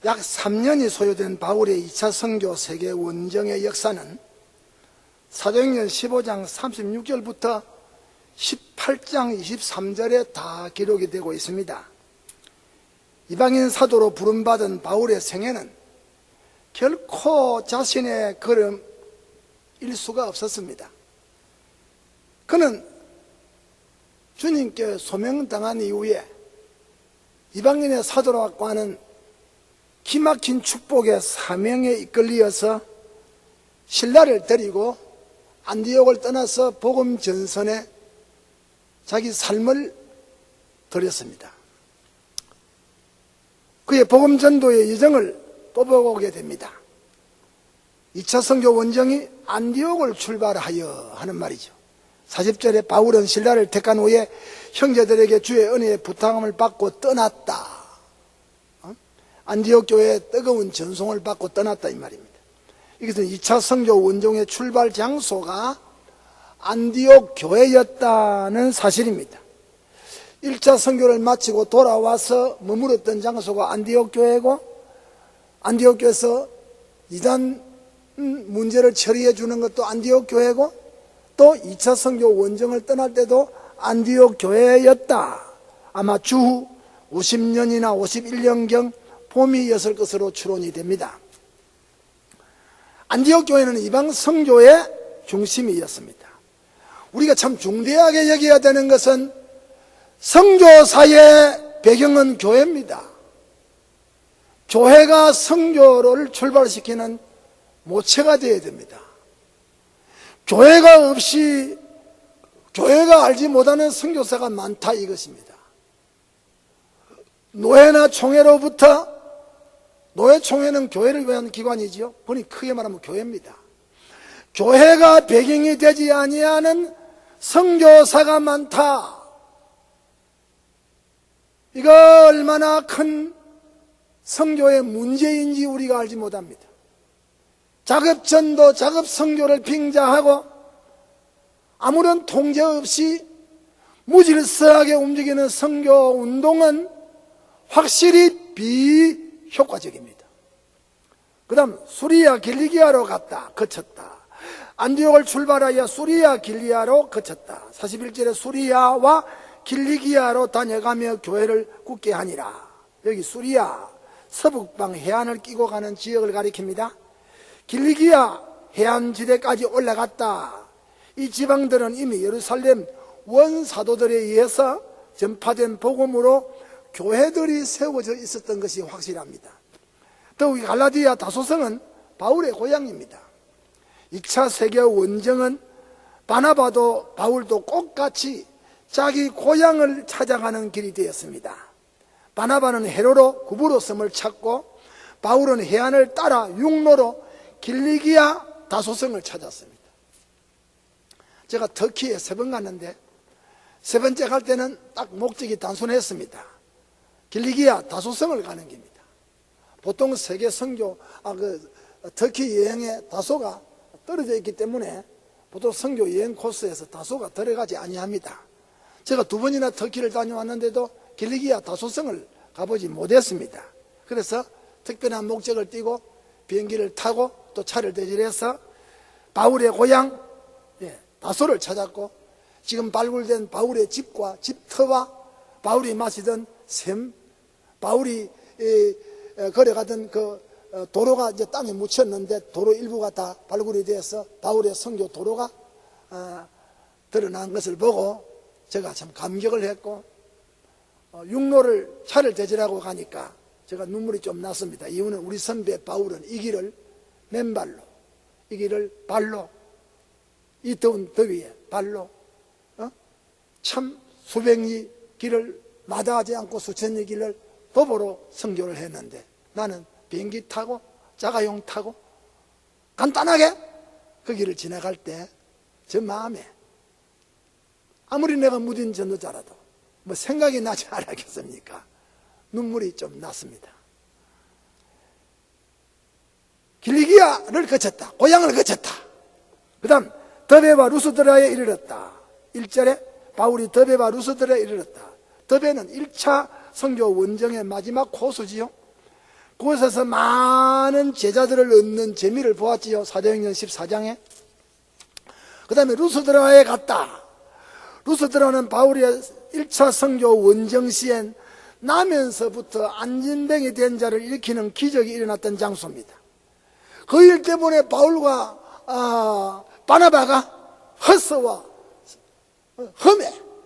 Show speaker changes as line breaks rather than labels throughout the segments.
약 3년이 소요된 바울의 2차 선교 세계 원정의 역사는 사도행전 15장 36절부터 18장 23절에 다 기록이 되고 있습니다. 이방인 사도로 부름받은 바울의 생애는 결코 자신의 걸음일 수가 없었습니다. 그는 주님께 소명당한 이후에 이방인의 사도라고 하는 기막힌 축복의 사명에 이끌리어서 신라를 데리고 안디옥을 떠나서 복음 전선에 자기 삶을 들였습니다. 그의 복음 전도의 여정을 또 보게 됩니다. 2차 선교 원정이 안디옥을 출발하여 하는 말이죠. 40절에 바울은 신라를 택한 후에 형제들에게 주의 은혜의 부탁함을 받고 떠났다. 안디옥 교회에 뜨거운 전송을 받고 떠났다 이 말입니다. 이것은 2차 선교 원정의 출발 장소가 안디옥 교회였다는 사실입니다. 1차 선교를 마치고 돌아와서 머물렀던 장소가 안디옥 교회고, 안디옥 교회에서 이단 문제를 처리해 주는 것도 안디옥 교회고, 또 2차 선교 원정을 떠날 때도 안디옥 교회였다. 아마 주후 50년이나 51년경 봄이었을 것으로 추론이 됩니다. 안디옥 교회는 이방 선교의 중심이었습니다. 우리가 참 중대하게 여겨야 되는 것은 선교사의 배경은 교회입니다. 교회가 선교를 출발시키는 모체가 되어야 됩니다. 교회가 없이 교회가 알지 못하는 선교사가 많다 이것입니다. 노회나 총회로부터, 노회총회는 교회를 위한 기관이지요. 보니 크게 말하면 교회입니다. 교회가 배경이 되지 아니하는 선교사가 많다. 이거 얼마나 큰 선교의 문제인지 우리가 알지 못합니다. 작업전도 작업선교를 빙자하고 아무런 통제 없이 무질서하게 움직이는 선교운동은 확실히 비효과적입니다. 그 다음 수리아 길리기아로 갔다 거쳤다. 안디옥을 출발하여 수리아 길리아로 거쳤다. 41절에 수리아와 길리기아로 다녀가며 교회를 굳게 하니라. 여기 수리아 서북방 해안을 끼고 가는 지역을 가리킵니다. 길리기아 해안지대까지 올라갔다. 이 지방들은 이미 예루살렘 원사도들에 의해서 전파된 복음으로 교회들이 세워져 있었던 것이 확실합니다. 더욱이 갈라디아 다소성은 바울의 고향입니다. 2차 세계 원정은 바나바도 바울도 똑같이 자기 고향을 찾아가는 길이 되었습니다. 바나바는 해로로 구브로 섬을 찾고 바울은 해안을 따라 육로로 길리기아 다소성을 찾았습니다. 제가 터키에 3번 갔는데 3번째 갈 때는 딱 목적이 단순했습니다. 길리기아 다소성을 가는 길입니다. 보통 세계 선교, 터키 여행에 다소가 떨어져 있기 때문에 보통 선교 여행 코스에서 다소가 들어가지 아니합니다. 제가 2번이나 터키를 다녀왔는데도 길리기아 다소성을 가보지 못했습니다. 그래서 특별한 목적을 띠고 비행기를 타고 또 차를 대절해서 바울의 고향 다소를 찾았고, 지금 발굴된 바울의 집과 집터와 바울이 마시던 샘, 바울이 걸어가던 그 도로가 이제 땅에 묻혔는데 도로 일부가 다 발굴이 되어서 바울의 선교 도로가 드러난 것을 보고 제가 참 감격을 했고, 육로를 차를 대절하고 가니까 제가 눈물이 좀 났습니다. 이유는 우리 선배 바울은 이 길을 맨발로, 이 길을 발로, 이 더운 더위에 발로 참 수백리 길을 마다하지 않고 수천리 길을 도보로 선교를 했는데, 나는 비행기 타고 자가용 타고 간단하게 그 길을 지나갈 때 제 마음에 아무리 내가 무딘 전도자라도 뭐 생각이 나지 않았겠습니까? 눈물이 좀 났습니다. 길리기아를 거쳤다. 고향을 거쳤다. 그 다음 더베와 루스드라에 이르렀다. 1절에 바울이 더베와 루스드라에 이르렀다. 더베는 1차 선교 원정의 마지막 코스지요. 그곳에서 많은 제자들을 얻는 재미를 보았지요. 사도행전 14장에. 그 다음에 루스드라에 갔다. 루스드라는 바울의 1차 선교 원정 시엔 나면서부터 안진뱅이 된 자를 일으키는 기적이 일어났던 장소입니다. 그 일 때문에 바울과 바나바가 허스와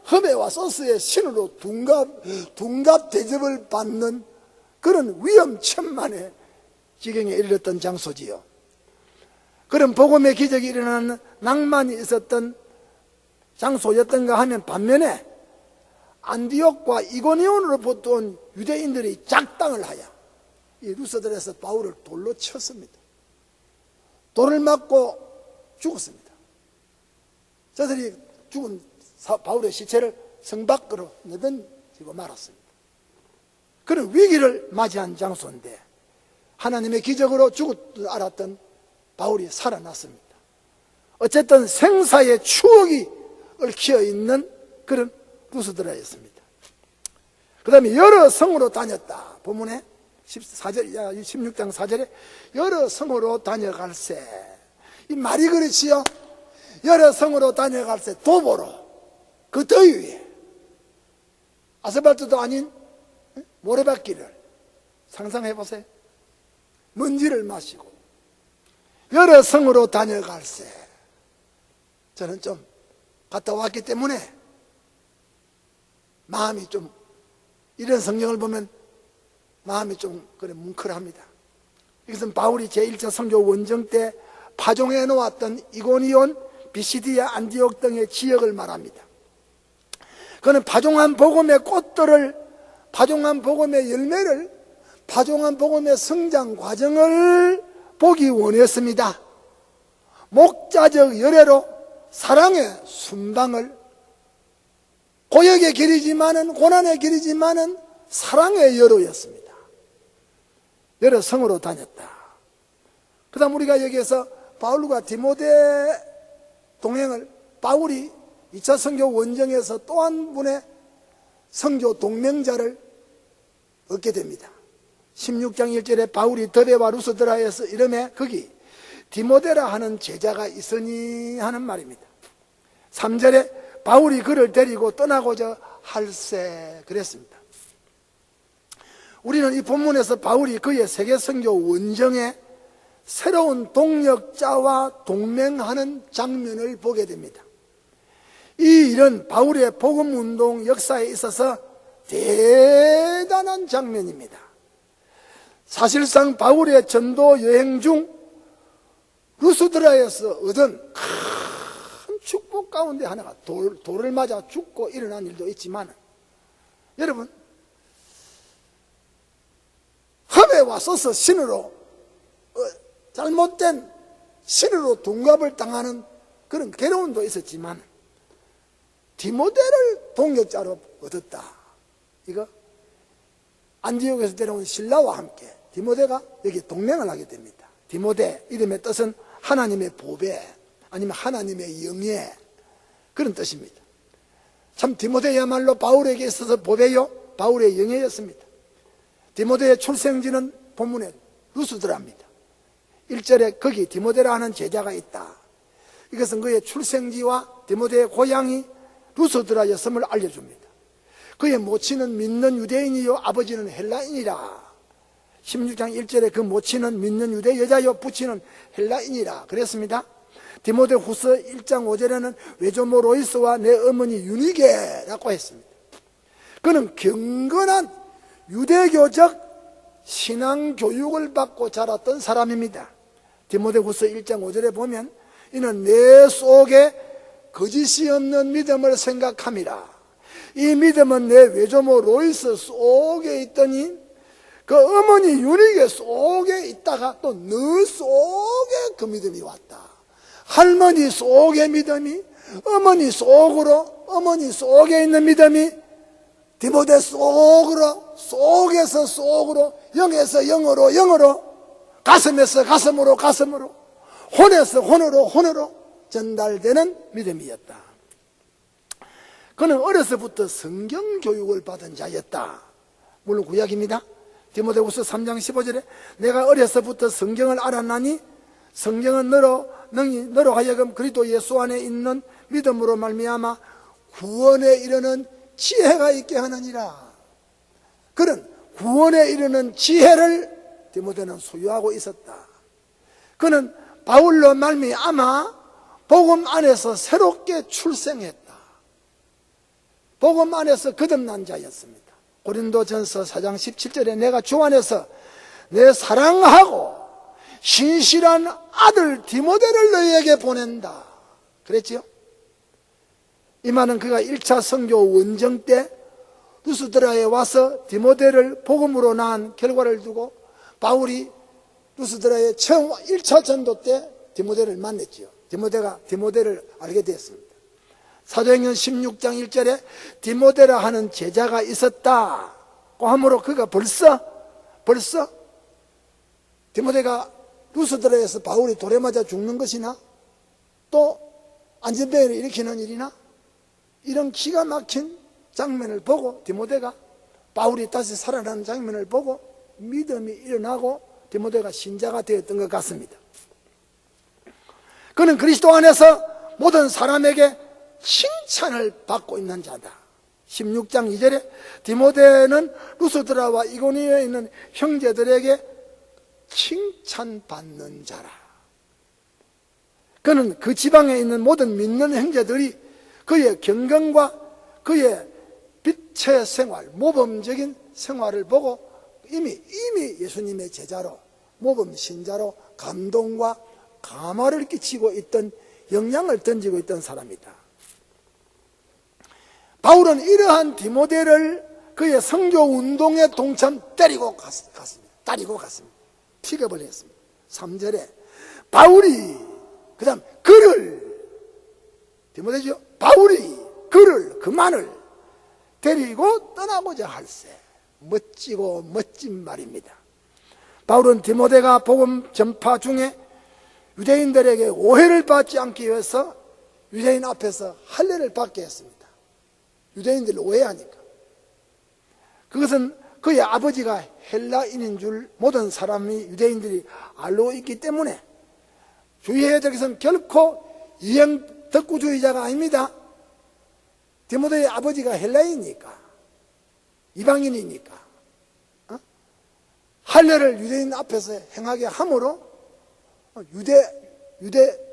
흠에와 소스의 신으로 둔갑 대접을 받는 그런 위험천만의 지경에 이르렀던 장소지요. 그런 복음의 기적이 일어나는 낭만이 있었던 장소였던가 하면, 반면에 안디옥과 이고니온으로부터 온 유대인들이 작당을 하여 이 루스드라에서 바울을 돌로 쳤습니다. 돌을 맞고 죽었습니다. 저들이 죽은 바울의 시체를 성 밖으로 내던지고 말았습니다. 그런 위기를 맞이한 장소인데 하나님의 기적으로 죽을 줄 알았던 바울이 살아났습니다. 어쨌든 생사의 추억이 얽혀 있는 그런 루스드라였습니다. 그 다음에 여러 성으로 다녔다. 본문에 16장 4절에 여러 성으로 다녀갈세. 이 말이 그렇지요. 여러 성으로 다녀갈세. 도보로, 그 더위에 아스팔트도 아닌 모래밭길을 상상해 보세요. 먼지를 마시고 여러 성으로 다녀갈세. 저는 좀 갔다 왔기 때문에 마음이 좀, 이런 성경을 보면 마음이 좀 그래 뭉클합니다. 이것은 바울이 제1차 선교 원정 때 파종해 놓았던 이고니온, 비시디아, 안디옥 등의 지역을 말합니다. 그는 파종한 복음의 꽃들을, 파종한 복음의 열매를, 파종한 복음의 성장 과정을 보기 원했습니다. 목자적 열애로 사랑의 순방을, 고역의 길이지만은, 고난의 길이지만은 사랑의 여로였습니다. 여러 성으로 다녔다. 그 다음 우리가 여기에서 바울과 디모데 동행을, 바울이 2차 선교 원정에서 또 한 분의 선교 동맹자를 얻게 됩니다. 16장 1절에 바울이 더베와 루스드라에서 이름에 거기 디모데라 하는 제자가 있으니 하는 말입니다. 3절에 바울이 그를 데리고 떠나고자 할세 그랬습니다. 우리는 이 본문에서 바울이 그의 세계 선교 원정에 새로운 동역자와 동맹하는 장면을 보게 됩니다. 이 일은 바울의 복음운동 역사에 있어서 대단한 장면입니다. 사실상 바울의 전도 여행 중 루스드라에서 얻은 큰 축복 가운데 하나가 돌을 맞아 죽고 일어난 일도 있지만, 여러분, 흠에 와서서 신으로 잘못된 신으로 둔갑을 당하는 그런 괴로움도 있었지만 디모데를 동역자로 얻었다. 이거 안디옥에서 데려온 신라와 함께 디모데가 여기 동맹을 하게 됩니다. 디모데 이름의 뜻은 하나님의 보배, 아니면 하나님의 영예, 그런 뜻입니다. 참 디모데야말로 바울에게 있어서 보배요, 바울의 영예였습니다. 디모데의 출생지는 본문에 루스드라입니다. 1절에 거기 디모데라 하는 제자가 있다. 이것은 그의 출생지와 디모데의 고향이 루스드라였음을 알려줍니다. 그의 모친은 믿는 유대인이요 아버지는 헬라인이라. 16장 1절에 그 모친은 믿는 유대 여자요 부친은 헬라인이라 그랬습니다. 디모데 후서 1장 5절에는 외조모 로이스와 내 어머니 유니게라고 했습니다. 그는 경건한 유대교적 신앙교육을 받고 자랐던 사람입니다. 디모데 후서 1장 5절에 보면 이는 내 속에 거짓이 없는 믿음을 생각함이라. 이 믿음은 내 외조모 로이스 속에 있더니 그 어머니 유니게 속에 있다가 또 너 속에 그 믿음이 왔다. 할머니 속의 믿음이 어머니 속으로, 어머니 속에 있는 믿음이 디모데 속으로, 속에서 속으로, 영에서 영으로, 영으로, 가슴에서 가슴으로, 가슴으로, 혼에서 혼으로, 혼으로 전달되는 믿음이었다. 그는 어려서부터 성경 교육을 받은 자였다. 물론 구약입니다. 디모데후서 3장 15절에 내가 어려서부터 성경을 알았나니 성경은 너로 하여금 그리스도 예수 안에 있는 믿음으로 말미암아 구원에 이르는 지혜가 있게 하느니라. 그런 구원에 이르는 지혜를 디모데는 소유하고 있었다. 그는 바울로 말미암아 복음 안에서 새롭게 출생했다. 복음 안에서 거듭난 자였습니다. 고린도전서 4장 17절에 내가 주 안에서 내 사랑하고 신실한 아들 디모데를 너희에게 보낸다 그랬지요. 이 말은 그가 1차 선교 원정 때 루스드라에 와서 디모데를 복음으로 낳은 결과를 두고 바울이 루스드라의 처음 1차 전도 때 디모데를 만났지요. 디모데가 디모데를 알게 되었습니다. 사도행전 16장 1절에 디모데라 하는 제자가 있었다고 하므로 그가 벌써 디모데가 루스드라에서 바울이 돌에 맞아 죽는 것이나 또 안전병을 일으키는 일이나 이런 기가 막힌 장면을 보고 디모데가 바울이 다시 살아나는 장면을 보고 믿음이 일어나고 디모데가 신자가 되었던 것 같습니다. 그는 그리스도 안에서 모든 사람에게 칭찬을 받고 있는 자다. 16장 2절에 디모데는 루스드라와 이고니에 있는 형제들에게 칭찬받는 자라. 그는 그 지방에 있는 모든 믿는 형제들이 그의 경건과 그의 빛의 생활, 모범적인 생활을 보고 이미 예수님의 제자로, 모범 신자로 감동과 감화를 끼치고 있던, 영향을 던지고 있던 사람이다. 바울은 이러한 디모데를 그의 선교 운동에 데리고 갔습니다. 픽업을 했습니다. 3절에 바울이 그 다음 디모데죠. 바울이 그만을 데리고 떠나고자 할세. 멋지고 멋진 말입니다. 바울은 디모데가 복음 전파 중에 유대인들에게 오해를 받지 않기 위해서 유대인 앞에서 할례를 받게 했습니다. 유대인들을 오해하니까. 그것은 그의 아버지가 헬라인인 줄 모든 사람이 유대인들이 알고 있기 때문에 주의해야 될 것은 결코 이행 덕구주의자가 아닙니다. 디모데의 아버지가 헬라인이니까, 이방인이니까 할례를 유대인 앞에서 행하게 함으로 유대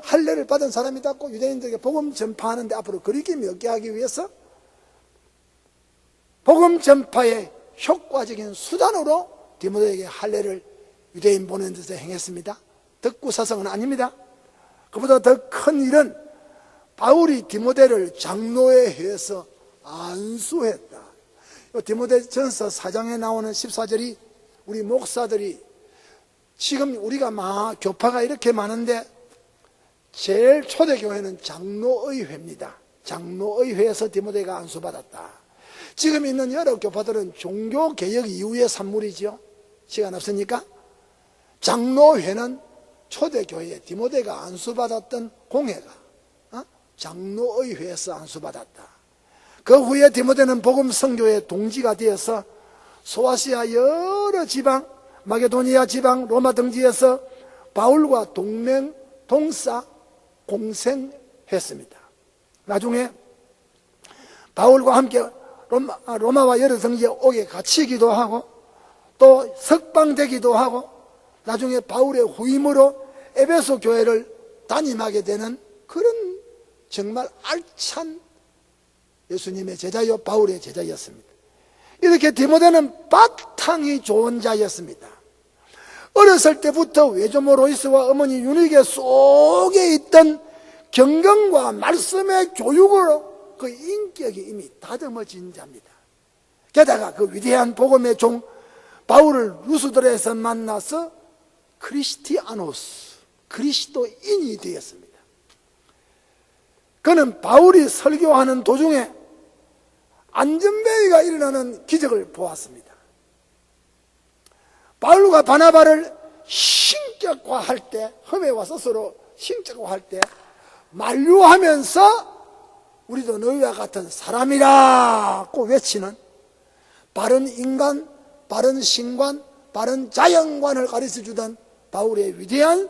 할례를 받은 사람이다고 유대인들에게 복음 전파하는데 앞으로 거리낌이 없게 하기 위해서 복음 전파의 효과적인 수단으로 디모데에게 할례를 유대인 보낸 데서 행했습니다. 덕구사성은 아닙니다. 그보다 더 큰 일은 바울이 디모데를 장로에 해서 안수했다. 디모데전서 4장에 나오는 14절이 우리 목사들이 지금 우리가 교파가 이렇게 많은데 제일 초대교회는 장로의회입니다. 장로의회에서 디모데가 안수받았다. 지금 있는 여러 교파들은 종교개혁 이후의 산물이죠. 시간 없으니까. 장로회는 초대교회에 디모데가 안수받았던 공회가 장로의회에서 안수받았다. 그 후에 디모데는 복음 선교의 동지가 되어서 소아시아 여러 지방, 마게도니아 지방, 로마 등지에서 바울과 동맹, 동사, 공생했습니다. 나중에 바울과 함께 로마와 여러 등지에 오게 갇히기도 하고 또 석방되기도 하고 나중에 바울의 후임으로 에베소 교회를 담임하게 되는 그런 정말 알찬 예수님의 제자요 바울의 제자였습니다. 이렇게 디모데는 바탕이 좋은 자였습니다. 어렸을 때부터 외조모 로이스와 어머니 유니게 속에 있던 경건과 말씀의 교육으로 그 인격이 이미 다듬어진 자입니다. 게다가 그 위대한 복음의 종 바울을 루스드라에서 만나서 크리스티아노스, 그리스도인이 되었습니다. 그는 바울이 설교하는 도중에 안전뱅이가 일어나는 기적을 보았습니다. 바울과 바나바를 신격화할 때, 험해와 스스로 신격화할 때 만류하면서 우리도 너희와 같은 사람이라고 외치는 바른 인간, 바른 신관, 바른 자연관을 가르쳐주던 바울의 위대한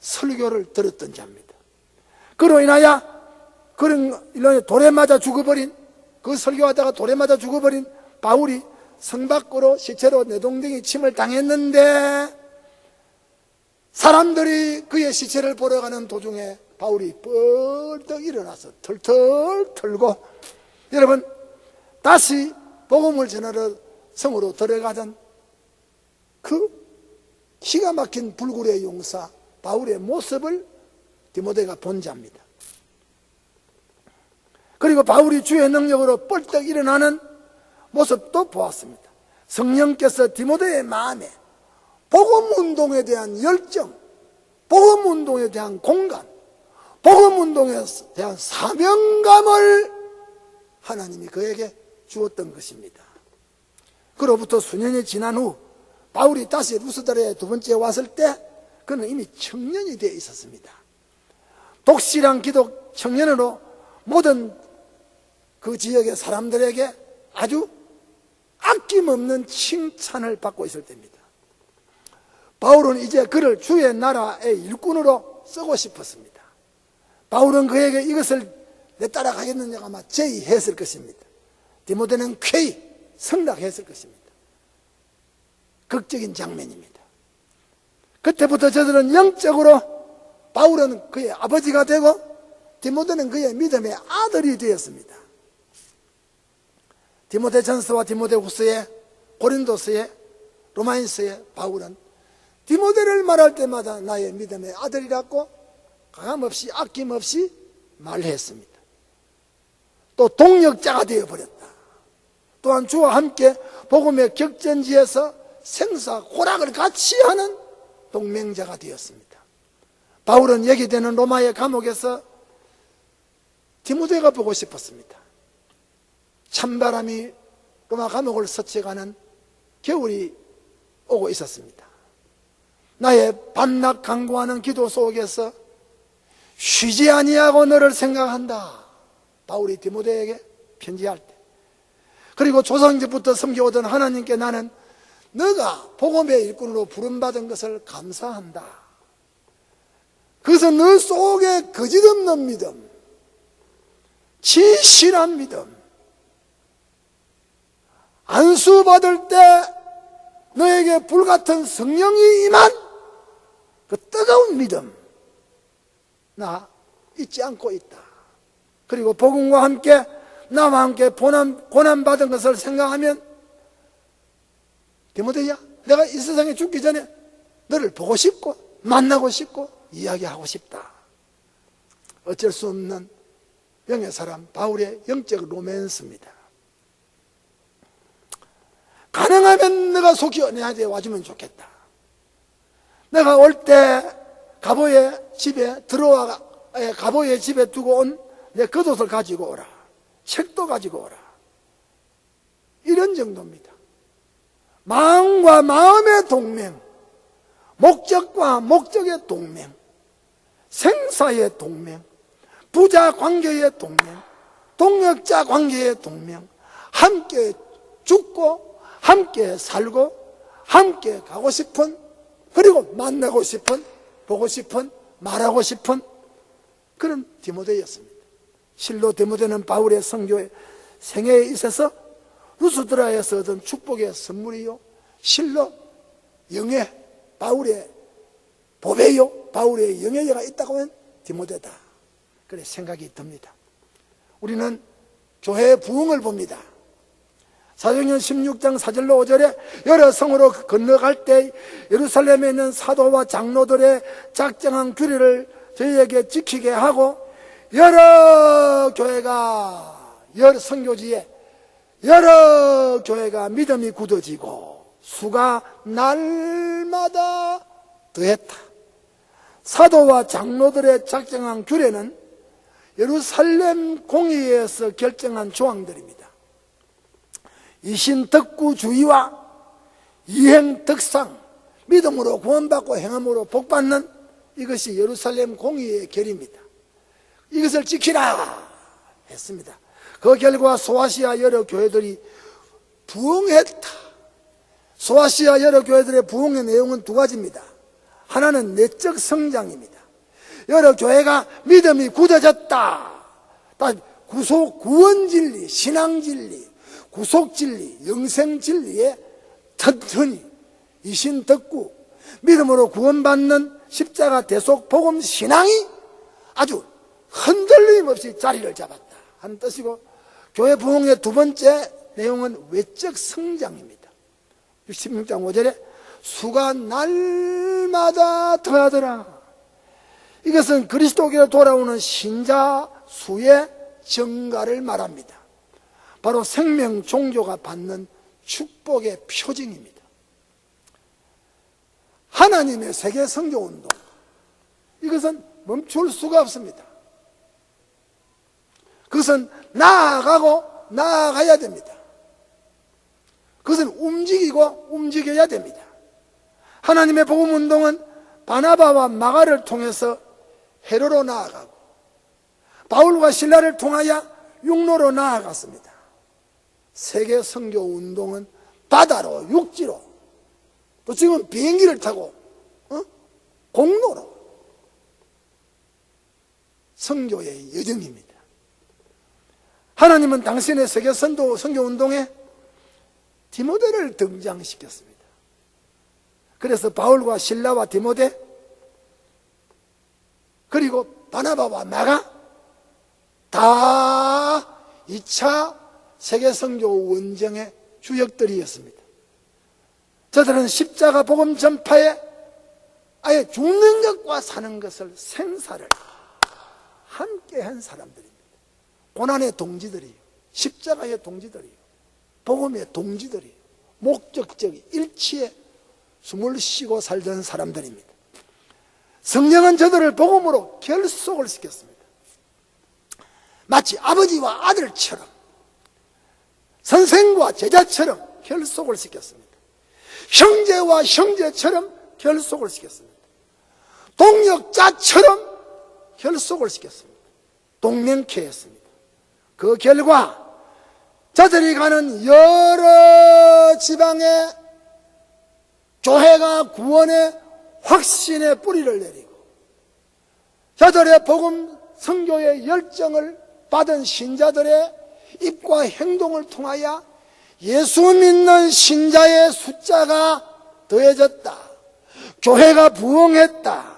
설교를 들었던 자입니다. 그로 인하여 돌에 맞아 죽어버린, 그 설교하다가 돌에 맞아 죽어버린 바울이 성 밖으로 시체로 내동댕이 침을 당했는데, 사람들이 그의 시체를 보러 가는 도중에 바울이 뻘떡 일어나서 털털 털고, 여러분, 다시 복음을 전하러 성으로 들어가던 그 기가 막힌 불굴의 용사 바울의 모습을 디모데가 본 자입니다. 그리고 바울이 주의 능력으로 뻘떡 일어나는 모습도 보았습니다. 성령께서 디모데의 마음에 복음운동에 대한 열정, 복음운동에 대한 공감, 복음운동에 대한 사명감을 하나님이 그에게 주었던 것입니다. 그로부터 수년이 지난 후 바울이 다시 루스드라에 두 번째 왔을 때 그는 이미 청년이 되어 있었습니다. 독실한 기독 청년으로 모든 그 지역의 사람들에게 아주 아낌없는 칭찬을 받고 있을 때입니다. 바울은 이제 그를 주의 나라의 일꾼으로 쓰고 싶었습니다. 바울은 그에게 이것을 내 따라가겠느냐고 아마 제의했을 것입니다. 디모데는 쾌히 승낙했을 것입니다. 극적인 장면입니다. 그때부터 저들은 영적으로 바울은 그의 아버지가 되고 디모데는 그의 믿음의 아들이 되었습니다. 디모데전서와 디모데후서에, 고린도서에, 로마인서에 바울은 디모데를 말할 때마다 나의 믿음의 아들이라고 가감없이 아낌없이 말했습니다. 또 동력자가 되어버렸다. 또한 주와 함께 복음의 격전지에서 생사고락을 같이 하는 동맹자가 되었습니다. 바울은 얘기되는 로마의 감옥에서 디모데가 보고 싶었습니다. 찬바람이 로마 감옥을 스쳐가는 겨울이 오고 있었습니다. 나의 반락 강구하는 기도 속에서 쉬지 아니하고 너를 생각한다. 바울이 디모데에게 편지할 때, 그리고 조상제부터 섬겨오던 하나님께 나는 너가 복음의 일꾼으로 부름받은 것을 감사한다. 그래서 너 속에 거짓없는 믿음, 진실한 믿음, 안수받을 때 너에게 불같은 성령이 임한 그 뜨거운 믿음 나 잊지 않고 있다. 그리고 복음과 함께 나와 함께 고난받은 것을 생각하면 디모데야, 내가 이 세상에 죽기 전에 너를 보고 싶고 만나고 싶고 이야기하고 싶다. 어쩔 수 없는 영의 사람 바울의 영적 로맨스입니다. 가능하면 내가 속히 내한테 와주면 좋겠다. 내가 올 때 가보의 집에 가보의 집에 두고 온 내 겉옷을 가지고 오라. 책도 가지고 오라. 이런 정도입니다. 마음과 마음의 동맹, 목적과 목적의 동맹, 생사의 동맹, 부자 관계의 동맹, 동역자 관계의 동맹, 함께 죽고 함께 살고 함께 가고 싶은, 그리고 만나고 싶은, 보고 싶은, 말하고 싶은 그런 디모데였습니다. 실로 디모데는 바울의 선교의 생애에 있어서 루스드라에서 얻은 축복의 선물이요, 실로 영예, 바울의 보배요, 바울의 영예가 있다고 하면 디모데다. 그래 생각이 듭니다. 우리는 교회의 부흥을 봅니다. 사도행전 16장 4절로 5절에 여러 성으로 건너갈 때 예루살렘에 있는 사도와 장로들의 작정한 규례를 저희에게 지키게 하고, 여러 선교지에 여러 교회가 믿음이 굳어지고 수가 날마다 더했다. 사도와 장로들의 작정한 규례는 예루살렘 공의회에서 결정한 조항들입니다. 이신덕구주의와 이행덕상, 믿음으로 구원받고 행함으로 복받는 이것이 예루살렘 공의회의 결의입니다. 이것을 지키라 했습니다. 그 결과 소아시아 여러 교회들이 부흥했다. 소아시아 여러 교회들의 부흥의 내용은 두 가지입니다. 하나는 내적 성장입니다. 여러 교회가 믿음이 굳어졌다. 구원 진리, 신앙 진리, 구속 진리, 영생 진리에 튼튼히 이신덕구 믿음으로 구원받는 십자가 대속 복음 신앙이 아주 흔들림 없이 자리를 잡았다 하는 뜻이고, 교회 부흥의 두 번째 내용은 외적 성장입니다. 16장 5절에 수가 날마다 더하더라. 이것은 그리스도께로 돌아오는 신자 수의 증가를 말합니다. 바로 생명 종교가 받는 축복의 표징입니다. 하나님의 세계 선교 운동, 이것은 멈출 수가 없습니다. 그것은 나아가야 됩니다. 그것은 움직여야 됩니다. 하나님의 복음 운동은 바나바와 마가를 통해서 헤로로 나아가고, 바울과 실라를 통하여 육로로 나아갔습니다. 세계 선교 운동은 바다로, 육지로, 또 지금 비행기를 타고 공로로 선교의 여정입니다. 하나님은 당신의 세계 선교 운동에 디모데를 등장시켰습니다. 그래서 바울과 실라와 디모데, 그리고 바나바와 마가 다 2차 세계 선교 원정의 주역들이었습니다. 저들은 십자가 복음 전파에 아예 죽는 것과 사는 것을 생사를 함께 한 사람들입니다. 고난의 동지들이요, 십자가의 동지들이요, 복음의 동지들이요, 목적적 일치에 숨을 쉬고 살던 사람들입니다. 성령은 저들을 복음으로 결속을 시켰습니다. 마치 아버지와 아들처럼, 선생과 제자처럼 결속을 시켰습니다. 형제와 형제처럼 결속을 시켰습니다. 동역자처럼 결속을 시켰습니다. 동맹케 했습니다. 그 결과 저들이 가는 여러 지방의 교회가 구원의 확신의 뿌리를 내리고, 저들의 복음 선교의 열정을 받은 신자들의 입과 행동을 통하여 예수 믿는 신자의 숫자가 더해졌다. 교회가 부흥했다.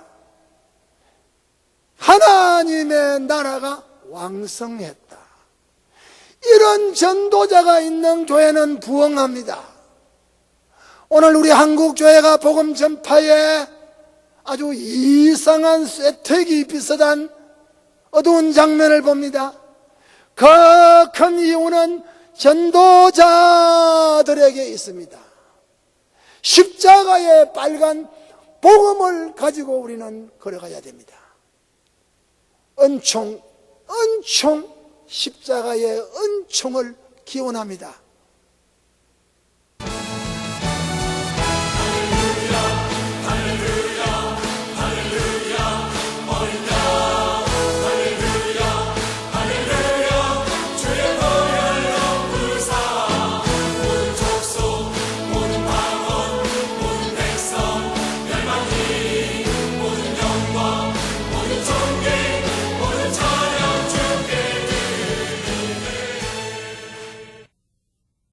하나님의 나라가 왕성했다. 이런 전도자가 있는 교회는 부흥합니다. 오늘 우리 한국교회가 복음 전파에 아주 이상한 쇠퇴기 비슷한 어두운 장면을 봅니다. 그 큰 이유는 전도자들에게 있습니다. 십자가의 빨간 복음을 가지고 우리는 걸어가야 됩니다. 은총, 십자가의 은총을 기원합니다.